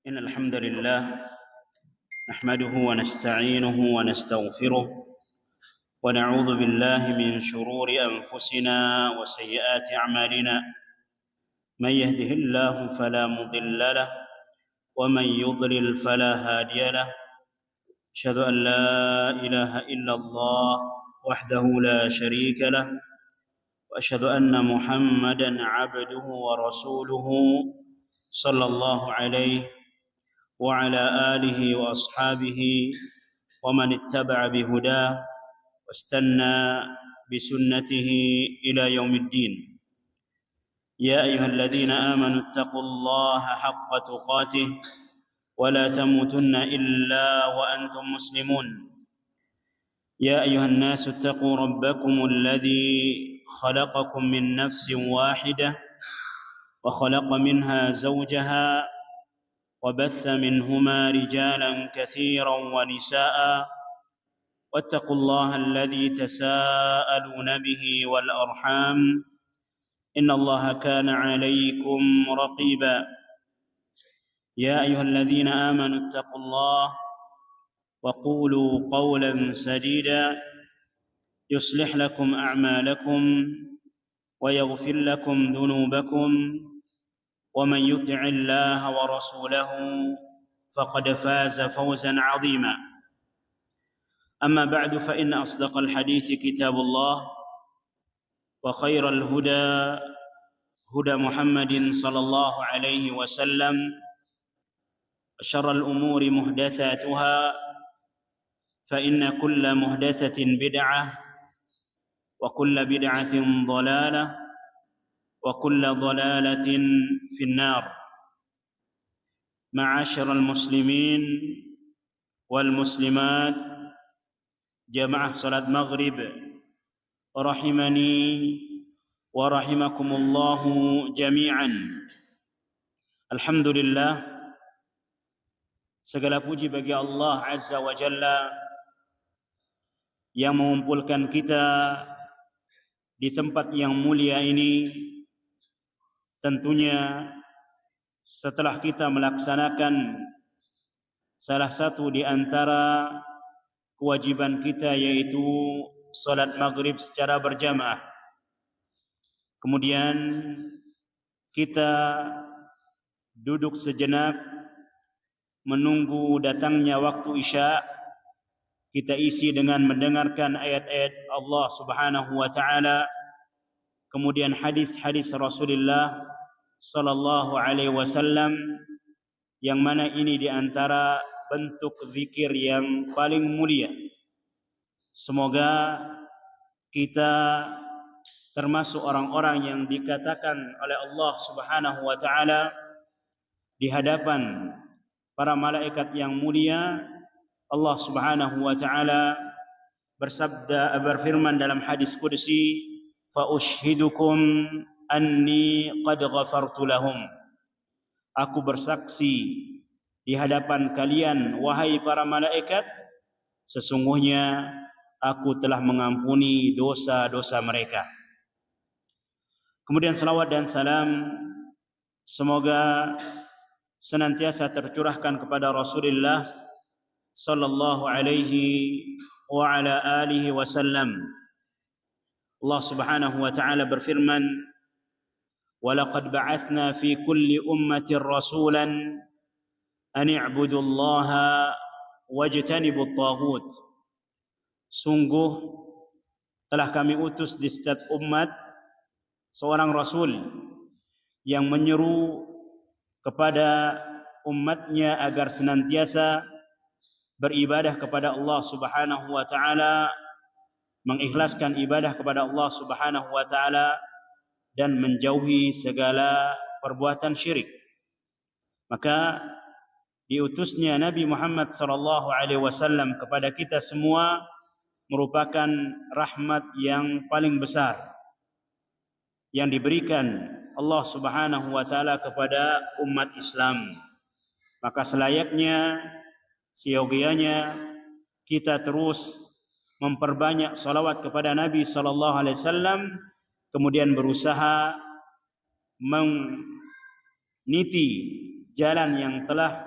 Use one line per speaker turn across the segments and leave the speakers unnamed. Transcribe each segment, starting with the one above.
إن الحمد لله نحمده ونستعينه ونستغفره ونعوذ بالله من شرور أنفسنا وسيئات أعمالنا. من يهده الله فلا مضل له ومن يضلل فلا هادي له. أشهد أن لا إله إلا الله وحده لا شريك له وأشهد أن محمدا عبده ورسوله صلى الله عليه وعلى آله وأصحابه ومن اتبع بهداه واستنى بسنته إلى يوم الدين. يا أيها الذين آمنوا اتقوا الله حق تقاته ولا تموتن إلا وأنتم مسلمون. يا أيها الناس اتقوا ربكم الذي خلقكم من نفس واحدة وخلق منها زوجها وبث منهما رجالا كثيرا ونساء واتقوا الله الذي تساءلون به والأرحام إن الله كان عليكم رقيبا. يا أيها الذين آمنوا اتقوا الله وقولوا قولا سديدا يصلح لكم أعمالكم ويغفر لكم ذنوبكم ومن يطع الله ورسوله فقد فاز فوزا عظيما. أما بعد فإن أصدق الحديث كتاب الله وخير الهدى هدى محمد صلى الله عليه وسلم وشر الأمور محدثاتها فإن كل محدثة بدعة وكل بدعة ضلالة وكل ضلالة في النار. معاشر المسلمين والمسلمات جماعة صلاة مغرب رحمني ورحمكم الله جميعا. Alhamdulillah, segala puji bagi Allah Azza wa Jalla yang mengumpulkan kita di tempat yang mulia ini. Tentunya setelah kita melaksanakan salah satu di antara kewajiban kita, yaitu salat maghrib secara berjamaah. Kemudian kita duduk sejenak menunggu datangnya waktu isya. Kita isi dengan mendengarkan ayat-ayat Allah Subhanahu wa taala, kemudian hadis-hadis Rasulullah sallallahu alaihi wasallam, yang mana ini di antara bentuk zikir yang paling mulia. Semoga kita termasuk orang-orang yang dikatakan oleh Allah Subhanahu wa taala di hadapan para malaikat yang mulia. Allah Subhanahu wa taala berfirman dalam hadis qudsi, fa ushhidukum anni qad ghafartu lahum. Aku bersaksi di hadapan kalian wahai para malaikat, sesungguhnya aku telah mengampuni dosa-dosa mereka. Kemudian salawat dan salam semoga senantiasa tercurahkan kepada Rasulullah sallallahu alaihi wa ala alihi wasallam. Allah Subhanahu wa taala berfirman, wa laqad ba'athna fi kulli ummatin rasulan an i'budu Allaha wajtanibu at-taghut. Sungguh telah kami utus di setiap umat seorang rasul yang menyeru kepada umatnya agar senantiasa beribadah kepada Allah Subhanahu wa taala, mengikhlaskan ibadah kepada Allah Subhanahu wa taala, dan menjauhi segala perbuatan syirik. Maka diutusnya Nabi Muhammad sallallahu alaihi wasallam kepada kita semua merupakan rahmat yang paling besar yang diberikan Allah Subhanahu wa taala kepada umat Islam. Maka selayaknya, seyogianya kita terus memperbanyak salawat kepada Nabi sallallahu alaihi wasallam, kemudian berusaha meniti jalan yang telah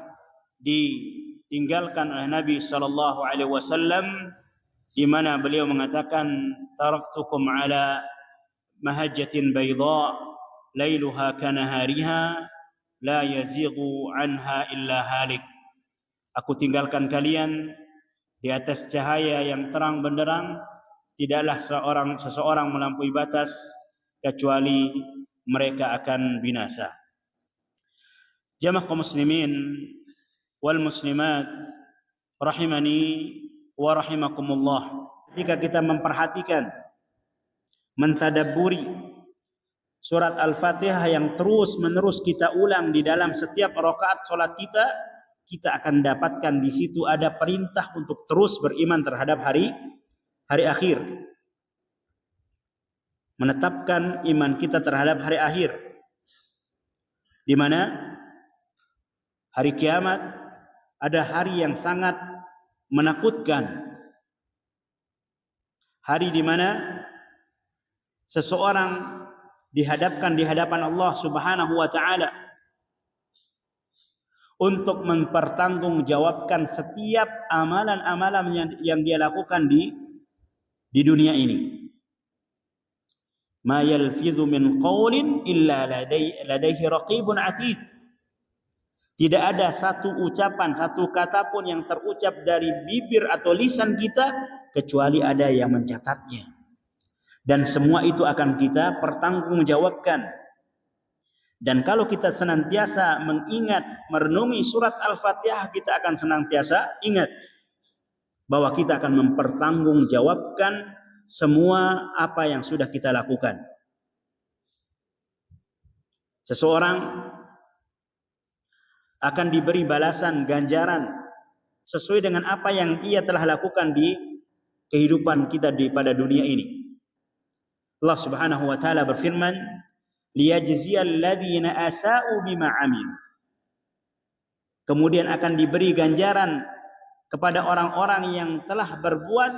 ditinggalkan oleh Nabi sallallahu alaihi wasallam, di mana beliau mengatakan, taraktukum ala mahajjatin bayda lailuha kanahariha la yazighu anha illa halik. Aku tinggalkan kalian di atas cahaya yang terang benderang, tidaklah seseorang melampaui batas kecuali mereka akan binasa. Jamaah kaum muslimin wal muslimat rahimani wa rahimakumullah. Ketika kita memperhatikan, mentadabburi surat Al-Fatihah yang terus-menerus kita ulang di dalam setiap rakaat salat kita, kita akan dapatkan di situ ada perintah untuk terus beriman terhadap hari akhir. Menetapkan iman kita terhadap hari akhir, di mana hari kiamat ada hari yang sangat menakutkan. Hari di mana seseorang dihadapkan di hadapan Allah Subhanahu wa taala untuk mempertanggungjawabkan setiap amalan-amalan yang dia lakukan di dunia ini. Ma yalfidhu min qawlin illa ladaihi raqibun atid. Tidak ada satu ucapan, satu kata pun yang terucap dari bibir atau lisan kita kecuali ada yang mencatatnya. Dan semua itu akan kita pertanggungjawabkan. Dan kalau kita senantiasa mengingat, merenungi surat Al-Fatihah, kita akan senantiasa ingat bahwa kita akan mempertanggungjawabkan semua apa yang sudah kita lakukan. Seseorang akan diberi balasan, ganjaran sesuai dengan apa yang ia telah lakukan di kehidupan kita pada dunia ini. Allah Subhanahu wa taala berfirman, liyajziyal ladzina asa'u bima 'amilu. Kemudian akan diberi ganjaran kepada orang-orang yang telah berbuat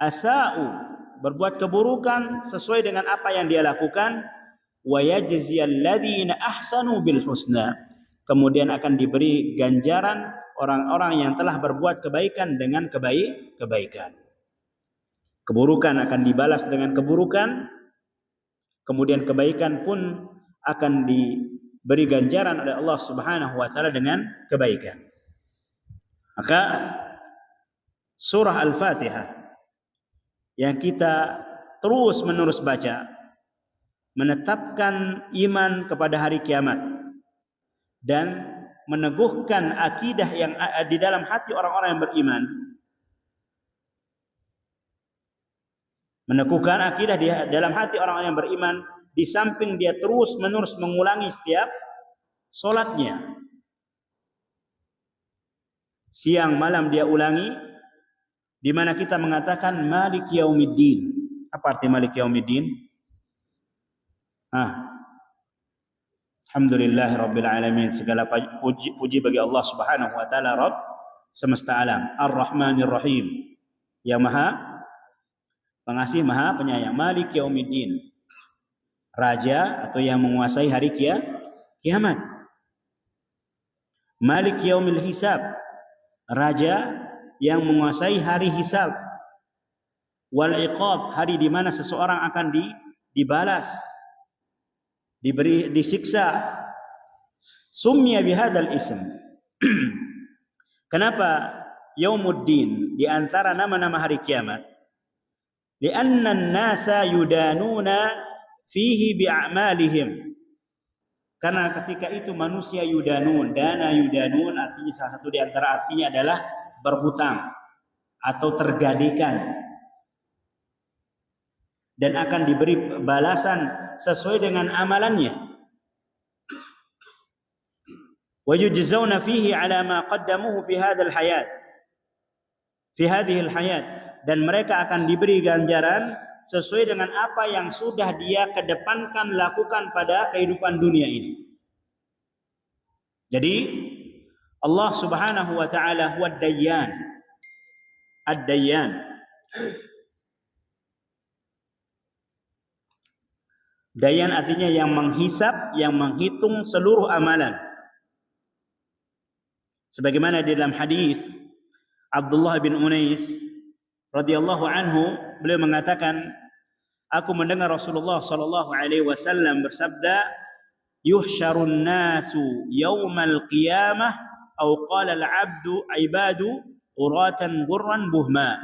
asa'u, berbuat keburukan sesuai dengan apa yang dia lakukan, wa yajziyal ladzina ahsanu bil husna. Kemudian akan diberi ganjaran orang-orang yang telah berbuat kebaikan dengan kebaikan. Keburukan akan dibalas dengan keburukan, kemudian kebaikan pun akan diberi ganjaran oleh Allah Subhanahu wa taala dengan kebaikan. Maka surah Al-Fatihah yang kita terus-menerus baca menetapkan iman kepada hari kiamat dan meneguhkan akidah yang di dalam hati orang-orang yang beriman. Meneguhkan akidah di dalam hati orang-orang yang beriman, di samping dia terus-menerus mengulangi setiap solatnya. Siang malam dia ulangi, di mana kita mengatakan Malik Yaumiddin. Apa arti Malik Yaumiddin? Alhamdulillahirabbil alamin. Segala puji bagi Allah Subhanahu wa taala, Rabb semesta alam. Ar-Rahmanir Rahim, yang Maha Pengasih, Maha Penyayang. Malik Yaumiddin, raja atau yang menguasai hari kiamat. Malik Yaumil Hisab, raja yang menguasai hari hisab. Wal Iqab, hari di mana seseorang akan dibalas, disiksa. Summiya bihadzal ism. Kenapa Yaumuddin di antara nama-nama hari kiamat? Lianna an-nasa yudanuna fihi bi'amalihim. Karena ketika itu manusia yudanun, dana yudanun artinya salah satu di antara artinya adalah berhutang atau tergadaikan, dan akan diberi balasan sesuai dengan amalannya. Wa yujzauna fihi ala ma qaddamuhu fi hadzal hayat, fi hadhihi al-hayat, dan mereka akan diberi ganjaran sesuai dengan apa yang sudah dia kedepankan lakukan pada kehidupan dunia ini. Jadi Allah Subhanahu wa taala huwa ad-dayyan. Ad-dayyan. Dayyan artinya yang menghisap, yang menghitung seluruh amalan. Sebagaimana di dalam hadis Abdullah bin Unais radhiyallahu anhu, beliau mengatakan, aku mendengar Rasulullah sallallahu alaihi wasallam bersabda, yuhsyarun nasu yaumal qiyamah atau qala al-'abdu ibadu uratan ghurran buhma.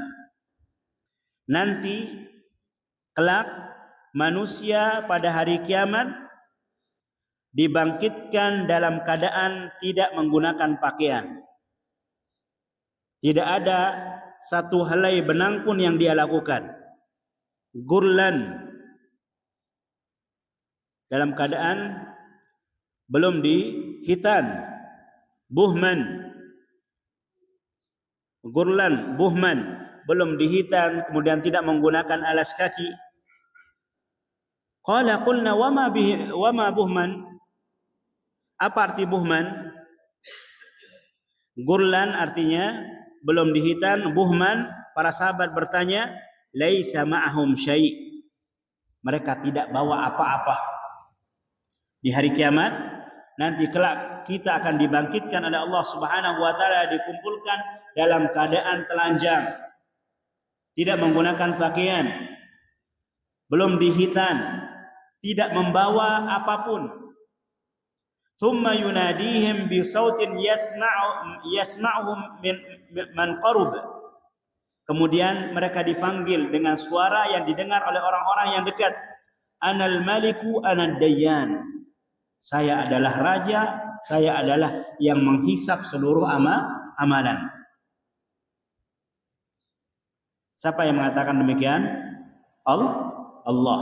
Nanti kelak manusia pada hari kiamat dibangkitkan dalam keadaan tidak menggunakan pakaian. Tidak ada satu helai benang pun yang dia lakukan. Gurlan, dalam keadaan belum dihitan. Buhman, gurlan, buhman, belum dihitan, kemudian tidak menggunakan alas kaki. Qala qulna wama buhman? Apa arti buhman? Gurlan artinya belum dihitan, buhman, para sahabat bertanya, laisa ma'ahum syai'. Mereka tidak bawa apa-apa. Di hari kiamat nanti kelak kita akan dibangkitkan oleh Allah Subhanahu wa taala, dikumpulkan dalam keadaan telanjang, tidak menggunakan pakaian, belum dihitan, tidak membawa apapun. Thumma yunadihim bi sautin yasma'uhum man qarub. Kemudian mereka dipanggil dengan suara yang didengar oleh orang-orang yang dekat. Anal maliku anad dayyan. Saya adalah raja, saya adalah yang menghisap seluruh amalan. Siapa yang mengatakan demikian? Allah.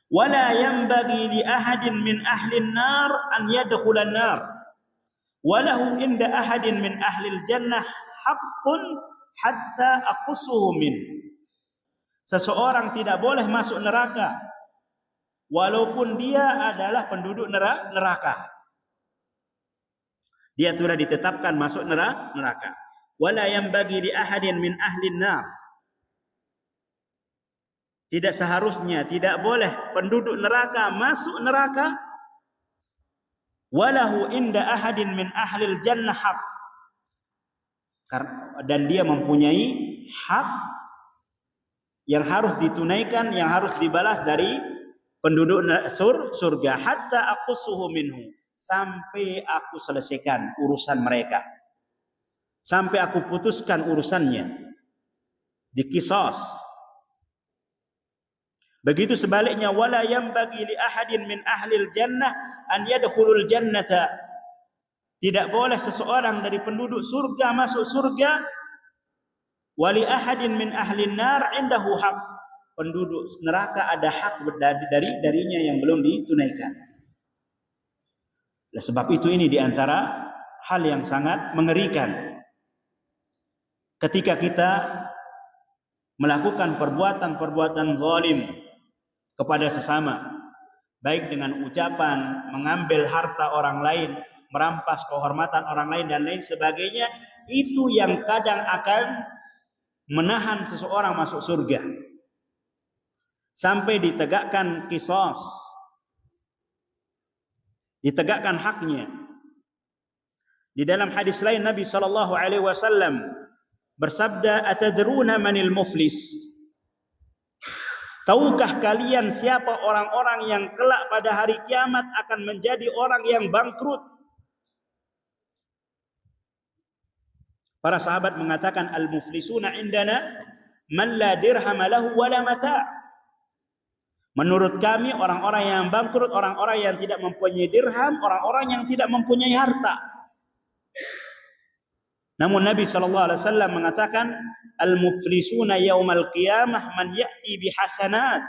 Wala yanbaghi li ahadin min ahli an-nar an yadkhula an-nar. Walahu inda ahadin min ahli al-jannah haqqun hatta aqussuhu min. Seseorang tidak boleh masuk neraka walaupun dia adalah penduduk neraka. Dia sudah ditetapkan masuk neraka. Wala yanbaghi li ahadin min ahli an-nar. Tidak seharusnya, tidak boleh penduduk neraka masuk neraka. Walahu inda ahadin min ahlil jannah haq. Dan dia mempunyai hak yang harus ditunaikan, yang harus dibalas dari penduduk surga. Hatta aqussuhu minhu. Sampai aku selesaikan urusan mereka. Sampai aku putuskan urusannya. Diqisas. Begitu sebaliknya, wala yanbaghi li ahadin min ahlil jannah an yadkhulul jannata. Tidak boleh seseorang dari penduduk surga masuk surga. Wali ahadin min ahlin nar indahu haq. Penduduk neraka ada hak darinya yang belum ditunaikan. Oleh sebab itu ini diantara hal yang sangat mengerikan. Ketika kita melakukan perbuatan-perbuatan zalim kepada sesama, baik dengan ucapan, mengambil harta orang lain, merampas kehormatan orang lain dan lain sebagainya, itu yang kadang akan menahan seseorang masuk surga sampai ditegakkan qisas, ditegakkan haknya. Di dalam hadis lain Nabi sallallahu alaihi wasallam bersabda, atadruna manil muflis? Tahukah kalian siapa orang-orang yang kelak pada hari kiamat akan menjadi orang yang bangkrut? Para sahabat mengatakan, al-muflisuna indana man la dirham lahu wala mata'. Menurut kami orang-orang yang bangkrut, orang-orang yang tidak mempunyai dirham, orang-orang yang tidak mempunyai harta. Namun Nabi SAW mengatakan, al-muflisuna yaumal qiyamah man ya'ti bihasanat.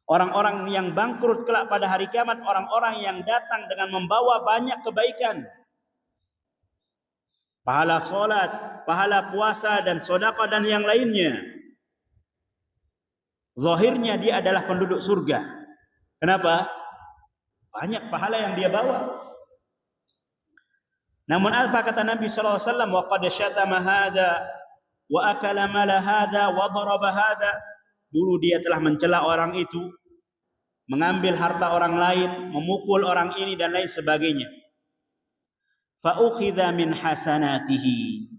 Orang-orang yang bangkrut kelak pada hari kiamat, orang-orang yang datang dengan membawa banyak kebaikan. Pahala salat, pahala puasa dan sedekah dan yang lainnya. Zahirnya dia adalah penduduk surga. Kenapa? Banyak pahala yang dia bawa. Namun apa kata Nabi sallallahu alaihi wasallam, wa qad syatama hadza wa akala mala hadza wa daraba hadza. Dulu dia telah mencela orang itu, mengambil harta orang lain, memukul orang ini dan lain sebagainya. fa ukhidha min hasanatihi.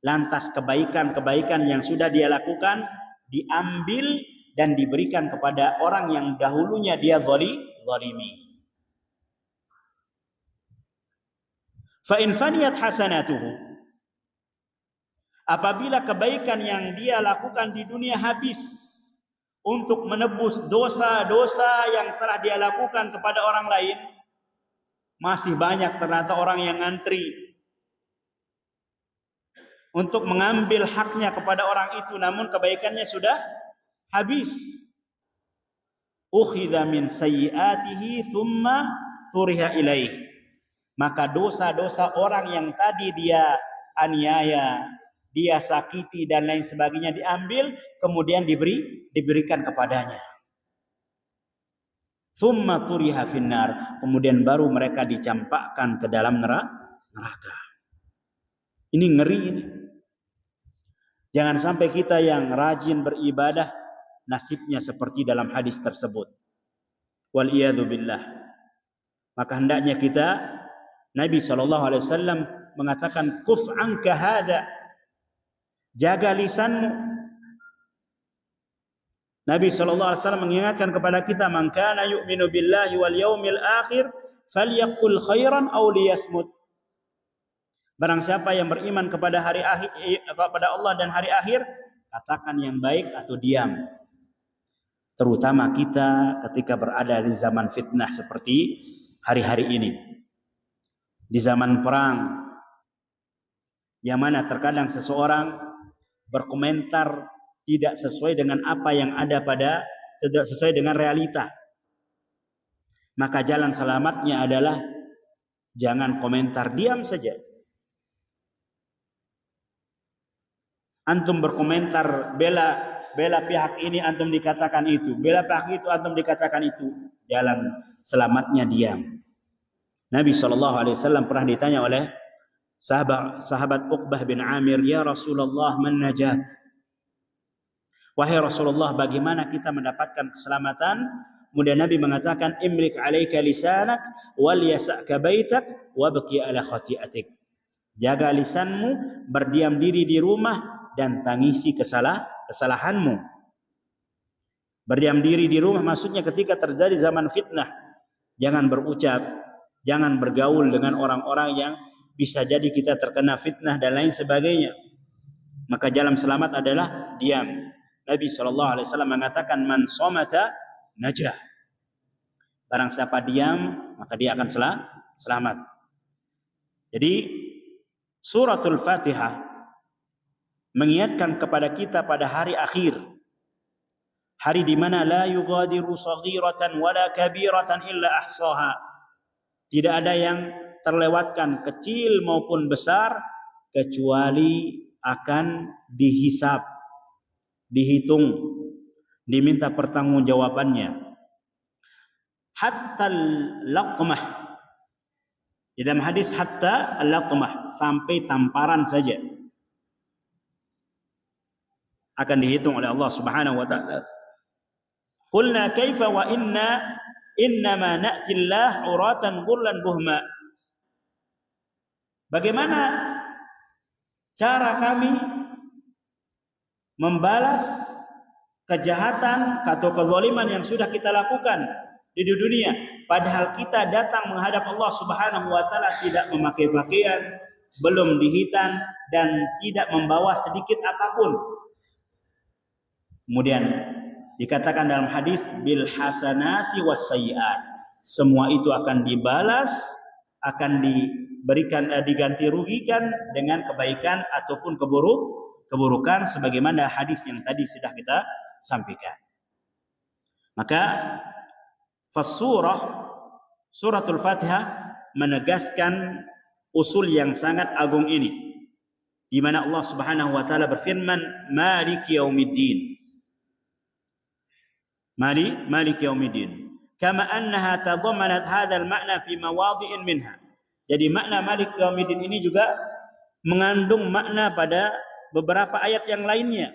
Lantas kebaikan-kebaikan yang sudah dia lakukan diambil dan diberikan kepada orang yang dahulunya dia zalimi. Fa in faniyat hasanatuhu, apabila kebaikan yang dia lakukan di dunia habis untuk menebus dosa-dosa yang telah dia lakukan kepada orang lain, masih banyak ternyata orang yang ngantri untuk mengambil haknya kepada orang itu, namun kebaikannya sudah habis. Ukhidha min sayyiatihi thumma turiha ilaih. Maka dosa-dosa orang yang tadi dia aniaya, dia sakiti dan lain sebagainya diambil, kemudian diberikan kepadanya. Thumma turiha finnar. Kemudian baru mereka dicampakkan ke dalam neraka. Ini ngeri ini. Jangan sampai kita yang rajin beribadah nasibnya seperti dalam hadis tersebut. Wal iyadu billah. Maka hendaknya kita, Nabi SAW mengatakan, kuf anka hadha, jaga lisanmu. Nabi SAW mengingatkan kepada kita, man kana yu'minu billahi wal yaumil akhir falyaqul khairan aw liyasmut. Barang siapa yang beriman kepada hari akhir, kepada Allah dan hari akhir, katakan yang baik atau diam. Terutama kita ketika berada di zaman fitnah seperti hari-hari ini. Di zaman perang, yang mana terkadang seseorang berkomentar tidak sesuai dengan apa yang ada tidak sesuai dengan realita. Maka jalan selamatnya adalah jangan komentar, diam saja. Antum berkomentar bela pihak ini, antum dikatakan itu, bela pihak itu, antum dikatakan itu. Jalan selamatnya diam. Nabi SAW pernah ditanya oleh sahabat Uqbah bin Amir, ya Rasulullah, man najat? Wahai Rasulullah, bagaimana kita mendapatkan keselamatan? Kemudian Nabi mengatakan, imlik alaika lisanak wal yasa'ka baitak wabki ala khati'atik. Jaga lisanmu, berdiam diri di rumah dan tangisi kesalahanmu. Berdiam diri di rumah maksudnya ketika terjadi zaman fitnah, jangan berucap, jangan bergaul dengan orang-orang yang bisa jadi kita terkena fitnah dan lain sebagainya. Maka jalan selamat adalah diam. Nabi SAW mengatakan, man somata najah. Barang siapa diam, maka dia akan selamat. Jadi suratul Fatihah mengingatkan kepada kita pada hari akhir, hari di mana la yughadiru saghiratan wala kabiratan illa ahsaha. Tidak ada yang terlewatkan, kecil maupun besar, kecuali akan dihisab, dihitung, diminta pertanggungjawabannya. Hatta al-laqmah. Di dalam hadis hatta al-laqmah, sampai tamparan saja akan dihitung oleh Allah Subhanahu wa taala. Qulna kaifa wa innama na'ti Allah uratan ghurlan buhma. Bagaimana cara kami membalas kejahatan atau kezaliman yang sudah kita lakukan di dunia, padahal kita datang menghadap Allah Subhanahu wa taala tidak memakai pakaian, belum dihitan dan tidak membawa sedikit apapun. Kemudian dikatakan dalam hadis bil hasanati was sayyiat, semua itu akan dibalas, akan diberikan, diganti rugikan dengan kebaikan ataupun keburukan sebagaimana hadis yang tadi sudah kita sampaikan. Maka suratul Fatihah menegaskan usul yang sangat agung ini, di mana Allah Subhanahu wa taala berfirman, maliki yaumiddin. Malik yaumiddin. Kama annaha tadammanat hadzal ma'na fi mawadhi'in minha. Jadi makna Malik yaumiddin ini juga mengandung makna pada beberapa ayat yang lainnya.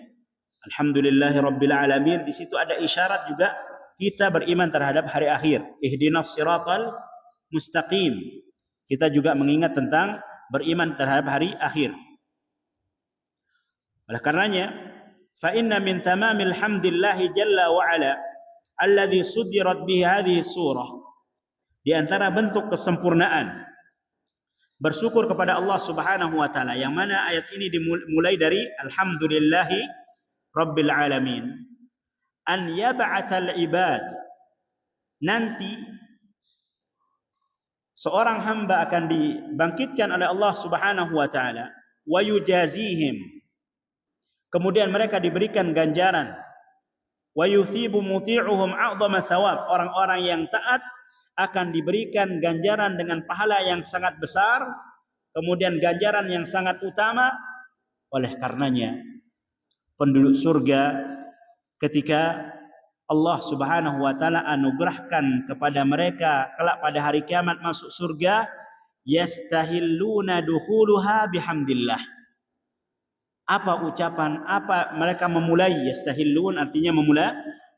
Alhamdulillahirabbil alamin, di situ ada isyarat juga kita beriman terhadap hari akhir. Ihdinas siratal mustaqim. kita juga mengingat tentang beriman terhadap hari akhir. Oleh karenanya, fa inna min tamamil hamdillahi jalla wa ala alladhi sudirat bihi hadhihi surah, di antara bentuk kesempurnaan bersyukur kepada Allah Subhanahu wa taala, yang mana ayat ini dimulai dari alhamdulillahi rabbil alamin, an yab'atsal ibad, nanti seorang hamba akan dibangkitkan oleh Allah Subhanahu wa taala, wa yujazihim, kemudian mereka diberikan ganjaran, wa yuthibu muti'uhum a'dhama thawab, orang-orang yang taat akan diberikan ganjaran dengan pahala yang sangat besar, kemudian ganjaran yang sangat utama. Oleh karenanya, penduduk surga ketika Allah Subhanahu wa taala anugerahkan kepada mereka kelak pada hari kiamat masuk surga, yastahilluna dukhuluha bihamdillah. Apa ucapan, apa mereka memulai, yastahillun artinya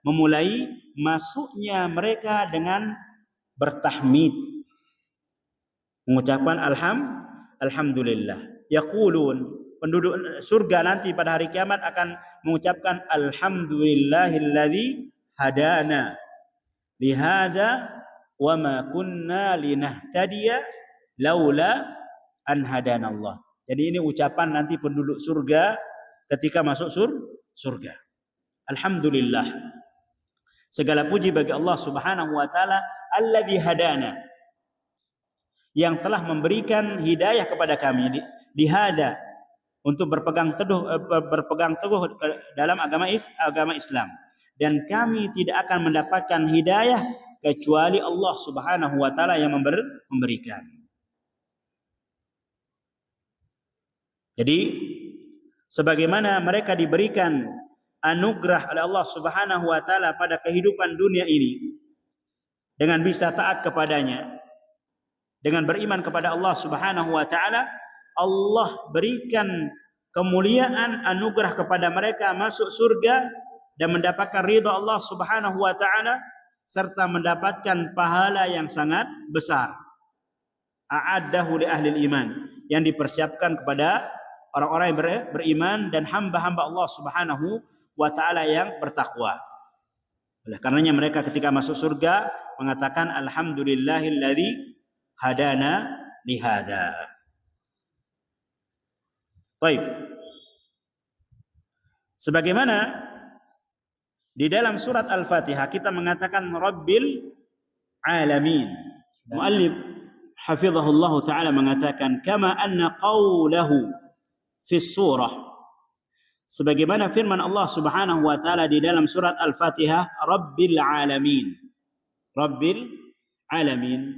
memulai masuknya mereka dengan bertahmid, mengucapkan alhamdulillah. Yaqulun, penduduk surga nanti pada hari kiamat akan mengucapkan alhamdulillahilladzi hadana lihada wa ma kunna linahtadiya laula an hadanallah. Jadi ini ucapan nanti penduduk surga ketika masuk surga. Alhamdulillah, segala puji bagi Allah Subhanahu wa taala, alladzi hadana, yang telah memberikan hidayah kepada kami, lihada, untuk berpegang teguh dalam agama Islam, dan kami tidak akan mendapatkan hidayah kecuali Allah Subhanahu wa taala yang memberikan. Jadi sebagaimana mereka diberikan anugerah oleh Allah Subhanahu wa taala pada kehidupan dunia ini dengan bisa taat kepadanya, dengan beriman kepada Allah Subhanahu wa taala, Allah berikan kemuliaan anugerah kepada mereka masuk surga dan mendapatkan ridha Allah Subhanahu wa taala serta mendapatkan pahala yang sangat besar. A'addahu li ahli iman, yang dipersiapkan kepada orang-orang yang beriman dan hamba-hamba Allah Subhanahu wa taala yang bertakwa. Oleh karenanya mereka ketika masuk surga mengatakan alhamdulillahilladzi hadana lihada. Baik. Sebagaimana di dalam surat Al-Fatihah kita mengatakan Rabbil alamin. Muallif hafizahullah taala mengatakan kama anna qawlahu fi surah, sebagaimana firman Allah Subhanahu wa taala di dalam surat Al-Fatihah, Rabbil alamin. Rabbil alamin,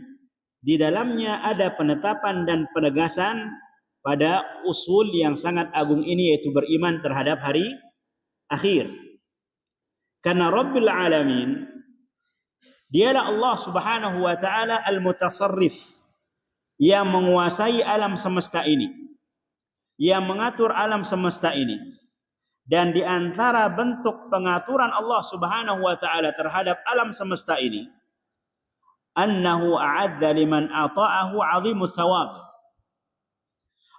di dalamnya ada penetapan dan penegasan pada usul yang sangat agung ini, yaitu beriman terhadap hari akhir. Karena Rabbil alamin, dialah Allah Subhanahu wa taala al-mutasarrif, yang menguasai alam semesta ini, yang mengatur alam semesta ini. Dan di antara bentuk pengaturan Allah Subhanahu wa taala terhadap alam semesta ini, annahu a'adda liman ata'ahu 'azimu thawab.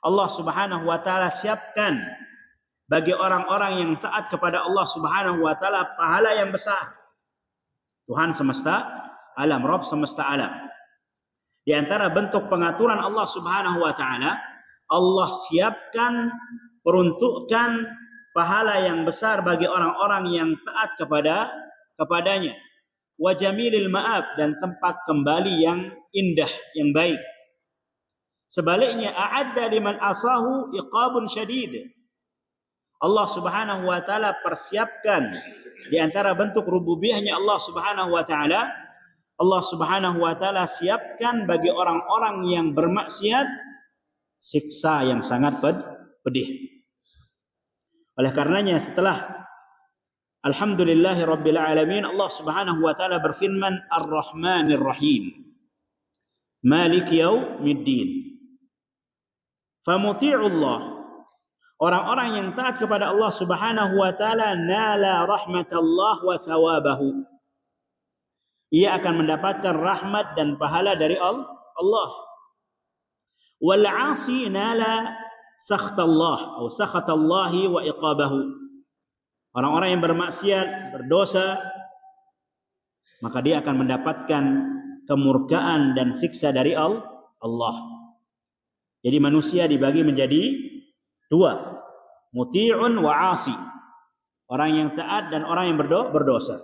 Allah Subhanahu wa taala siapkan bagi orang-orang yang taat kepada Allah Subhanahu wa taala pahala yang besar. Tuhan semesta alam, Rabb semesta alam. Di antara bentuk pengaturan Allah Subhanahu wa taala, Allah siapkan, peruntukkan pahala yang besar bagi orang-orang yang taat kepadanya. Wa jamilil ma'ab, dan tempat kembali yang indah, yang baik. Sebaliknya, a'adda liman asahu iqabun syadid. Allah Subhanahu wa taala persiapkan di antara bentuk rububiyahnya Allah Subhanahu wa taala, Allah Subhanahu wa taala siapkan bagi orang-orang yang bermaksiat siksa yang sangat pedih. Oleh karenanya setelah alhamdulillahi rabbil alamin, Allah Subhanahu wa taala berfirman Ar-Rahmanir Rahim, Maliki yaumiddin. Famuti'ullah, orang-orang yang taat kepada Allah Subhanahu wa taala, nala rahmatallah wa thawabahu, ia akan mendapatkan rahmat dan pahala dari Allah. wal 'asi nala sakhatallah atau sakhatallahi wa iqabahu. Orang-orang yang bermaksiat, berdosa, maka dia akan mendapatkan kemurkaan dan siksa dari Allah. Jadi manusia dibagi menjadi dua, muti'un wa 'asi. Orang yang taat dan orang yang berdosa.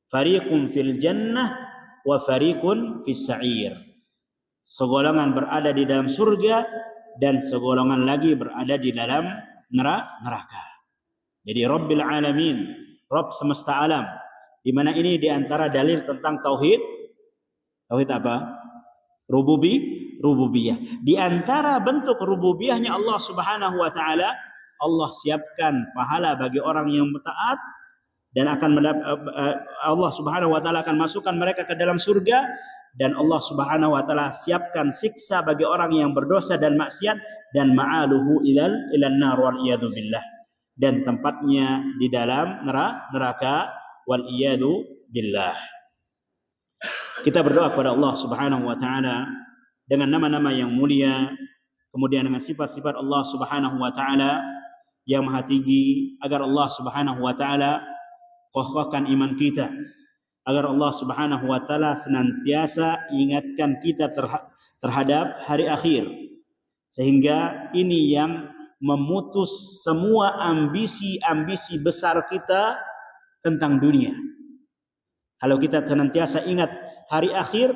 Fariqun fil jannah wa fariqun fis sa'ir. Segolongan berada di dalam surga dan segolongan lagi berada di dalam neraka. Jadi Rabbil Alamin, Rabb semesta alam. Di mana ini di antara dalil tentang tauhid. Tauhid apa? Rububiyah. Di antara bentuk rububiyahnya Allah Subhanahu wa taala, Allah siapkan pahala bagi orang yang taat dan akan Allah Subhanahu wa taala akan masukkan mereka ke dalam surga, dan Allah Subhanahu wa taala siapkan siksa bagi orang yang berdosa dan maksiat, dan ma'aluhu ilan nar wal iyadu billah, dan tempatnya di dalam neraka wal iyadu billah. Kita berdoa kepada Allah Subhanahu wa taala dengan nama-nama yang mulia, kemudian dengan sifat-sifat Allah Subhanahu wa taala yang maha tinggi, agar Allah Subhanahu wa taala kokohkan iman kita, agar Allah Subhanahu wa taala senantiasa ingatkan kita terhadap hari akhir, sehingga ini yang memutus semua ambisi-ambisi besar kita tentang dunia. Kalau kita senantiasa ingat hari akhir,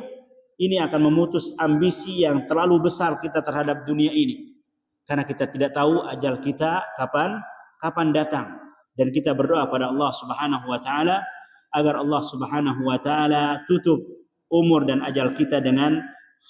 ini akan memutus ambisi yang terlalu besar kita terhadap dunia ini. Karena kita tidak tahu ajal kita kapan datang. Dan kita berdoa pada Allah Subhanahu wa taala agar Allah Subhanahu wa taala tutup umur dan ajal kita dengan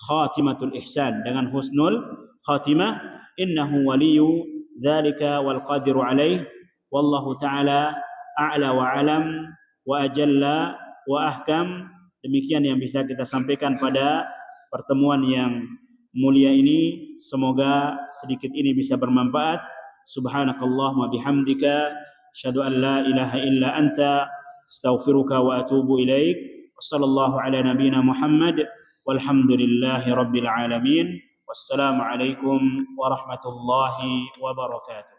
khatimatul ihsan, dengan husnul khatimah. Innahu waliyyu dzalika wal qadiru alaih. Wallahu taala a'la wa alam wa ajalla wa ahkam. Demikian yang bisa kita sampaikan pada pertemuan yang mulia ini. Semoga sedikit ini bisa bermanfaat. Subhanakallahumma bihamdika asyhadu an la ilaha illa anta astaghfiruka wa atubu ilaik. Wassallallahu ala nabiyyina Muhammad walhamdulillahi rabbil alamin. Wassalamu alaikum warahmatullahi wabarakatuh.